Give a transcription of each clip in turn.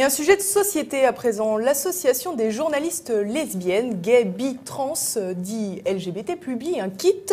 un sujet de société à présent. L'association des journalistes lesbiennes, gays, bi, trans, dit LGBT, publie un kit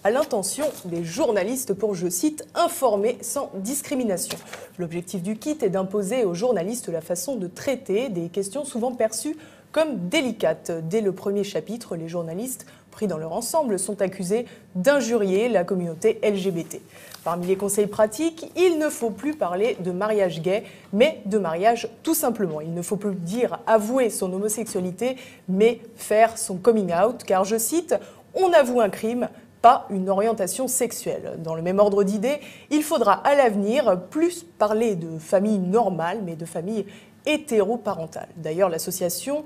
à l'intention des journalistes pour, je cite, informer sans discrimination. L'objectif du kit est d'imposer aux journalistes la façon de traiter des questions souvent perçues comme délicates. Dès le premier chapitre, les journalistes, pris dans leur ensemble, sont accusés d'injurier la communauté LGBT. Parmi les conseils pratiques, il ne faut plus parler de mariage gay, mais de mariage tout simplement. Il ne faut plus dire avouer son homosexualité, mais faire son coming out, car, je cite, « on avoue un crime ». Pas une orientation sexuelle. Dans le même ordre d'idées, il faudra à l'avenir plus parler de famille normale, mais de famille hétéroparentale. D'ailleurs, l'association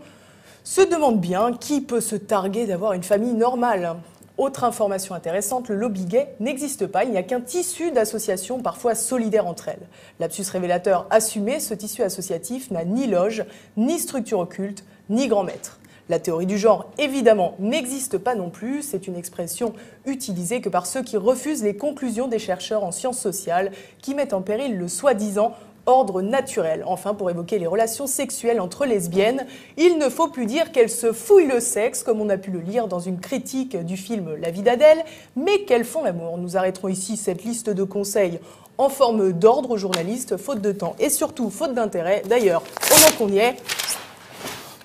se demande bien qui peut se targuer d'avoir une famille normale. Autre information intéressante, le lobby gay n'existe pas, il n'y a qu'un tissu d'associations parfois solidaires entre elles. Lapsus révélateur assumé, ce tissu associatif n'a ni loge, ni structure occulte, ni grand maître. La théorie du genre, évidemment, n'existe pas non plus. C'est une expression utilisée que par ceux qui refusent les conclusions des chercheurs en sciences sociales, qui mettent en péril le soi-disant ordre naturel. Enfin, pour évoquer les relations sexuelles entre lesbiennes, il ne faut plus dire qu'elles se fouillent le sexe, comme on a pu le lire dans une critique du film La vie d'Adèle, mais qu'elles font l'amour. Nous arrêterons ici cette liste de conseils en forme d'ordre aux journalistes, faute de temps et surtout faute d'intérêt. D'ailleurs, pendant qu'on y est,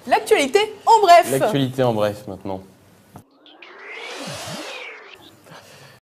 l'actualité en bref. L'actualité en bref maintenant.